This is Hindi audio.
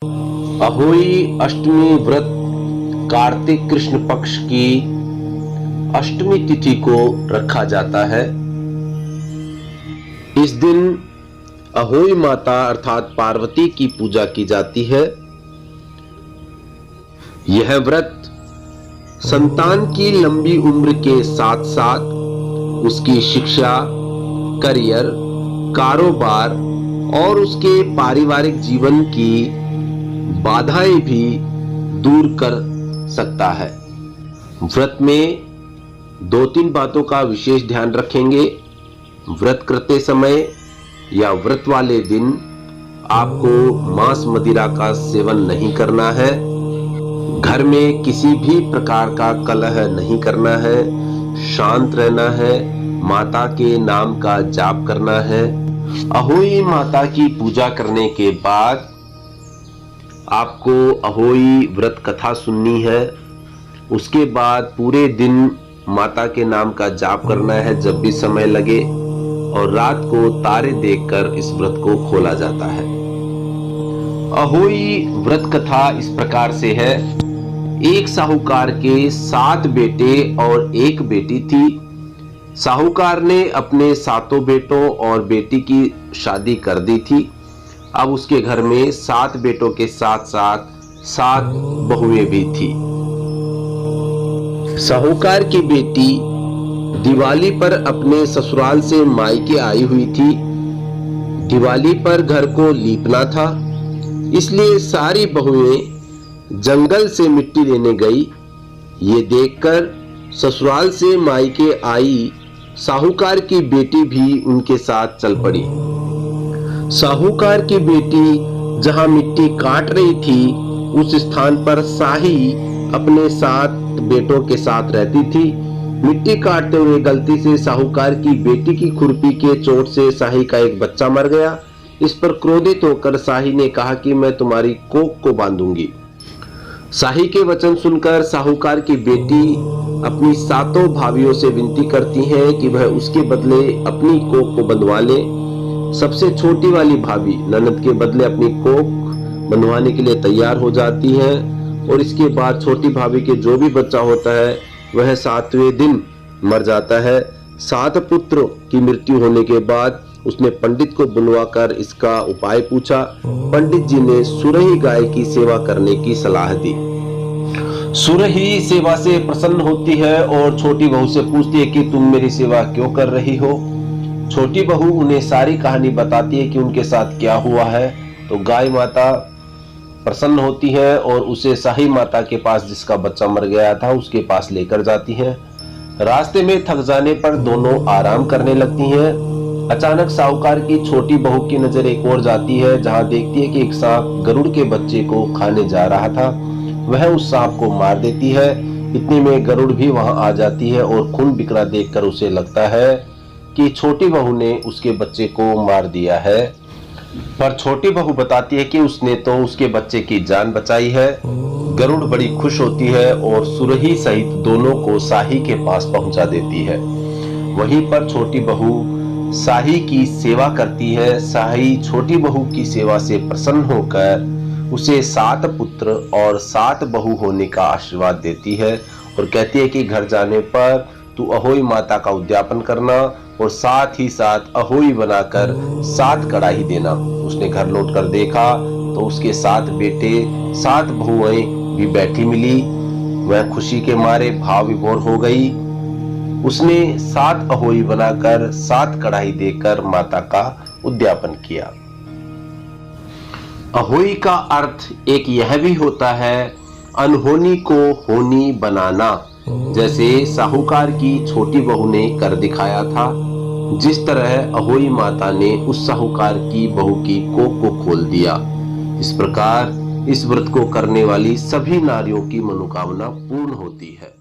अहोई अष्टमी व्रत कार्तिक कृष्ण पक्ष की अष्टमी तिथि को रखा जाता है। इस दिन अहोई माता अर्थात पार्वती की पूजा की जाती है। यह व्रत संतान की लंबी उम्र के साथ साथ उसकी शिक्षा, करियर, कारोबार और उसके पारिवारिक जीवन की बाधाएं भी दूर कर सकता है। व्रत में 2-3 बातों का विशेष ध्यान रखेंगे। व्रत करते समय या व्रत वाले दिन आपको मांस मदिरा का सेवन नहीं करना है। घर में किसी भी प्रकार का कलह नहीं करना है। शांत रहना है। माता के नाम का जाप करना है। अहोई माता की पूजा करने के बाद आपको अहोई व्रत कथा सुननी है। उसके बाद पूरे दिन माता के नाम का जाप करना है जब भी समय लगे, और रात को तारे देखकर इस व्रत को खोला जाता है। अहोई व्रत कथा इस प्रकार से है। एक साहूकार के 7 बेटे और 1 बेटी थी। साहूकार ने अपने 7 बेटों और बेटी की शादी कर दी थी। अब उसके घर में 7 बेटों के साथ साथ 7 बहुएं भी थी। साहूकार की बेटी दिवाली पर अपने ससुराल से मायके आई हुई थी। दिवाली पर घर को लीपना था, इसलिए सारी बहुएं जंगल से मिट्टी लेने गई। ये देखकर ससुराल से मायके आई साहूकार की बेटी भी उनके साथ चल पड़ी। साहूकार की बेटी जहां मिट्टी काट रही थी, उस स्थान पर साही अपने 7 बेटों के साथ रहती थी। मिट्टी काटते हुए गलती से साहूकार की बेटी की खुरपी के चोट से साही का एक बच्चा मर गया। इस पर क्रोधित होकर साही ने कहा कि मैं तुम्हारी कोख को बांधूंगी। साही के वचन सुनकर साहूकार की बेटी अपनी 7 भाभियों से विनती करती है कि वह उसके बदले अपनी कोख को बंधवा ले। सबसे छोटी वाली भाभी ननद के बदले अपनी कोख बंधवाने के लिए तैयार हो जाती है, और इसके बाद छोटी भाभी के जो भी बच्चा होता है वह 7वें दिन मर जाता है। 7 पुत्रों की मृत्यु होने के बाद उसने पंडित को बुलवाकर इसका उपाय पूछा। पंडित जी ने सुरही गाय की सेवा करने की सलाह दी। सुरही सेवा से प्रसन्न होती है और छोटी बहू से पूछती है कि तुम मेरी सेवा क्यों कर रही हो। छोटी बहू उन्हें सारी कहानी बताती है कि उनके साथ क्या हुआ है। तो गाय माता प्रसन्न होती है और उसे साही माता के पास, जिसका बच्चा मर गया था, उसके पास लेकर जाती है। रास्ते में थक जाने पर दोनों आराम करने लगती हैं। अचानक साहूकार की छोटी बहू की नजर एक और जाती है, जहां देखती है कि एक सांप गरुड़ के बच्चे को खाने जा रहा था। वह उस सांप को मार देती है। इतने में गरुड़ भी वहां आ जाती है और खून बिखरा देखकर उसे लगता है कि छोटी बहू ने उसके बच्चे को मार दिया है। पर छोटी बहू बताती है कि उसने तो उसके बच्चे की जान बचाई है। गरुड़ बड़ी खुश होती है और सुरही सहित दोनों को साही के पास पहुंचा देती है। वहीं पर छोटी बहू साही की सेवा करती है। साही छोटी बहू की सेवा से प्रसन्न होकर उसे 7 पुत्र और 7 बहू होने का आशीर्वाद देती है और कहती है कि घर जाने पर तू अहोई माता का उद्यापन करना और साथ ही साथ अहोई बनाकर 7 कड़ाही देना। उसने घर लौटकर देखा तो उसके 7 बेटे 7 बहुएं भी बैठी मिली। वह खुशी के मारे भाव विभोर हो गई। उसने 7 अहोई बनाकर 7 कड़ाही देकर माता का उद्यापन किया। अहोई का अर्थ एक यह भी होता है अनहोनी को होनी बनाना, जैसे साहूकार की छोटी बहू ने कर दिखाया था। जिस तरह अहोई माता ने उस साहूकार की बहू की कोख को खोल दिया। इस प्रकार इस व्रत को करने वाली सभी नारियों की मनोकामना पूर्ण होती है।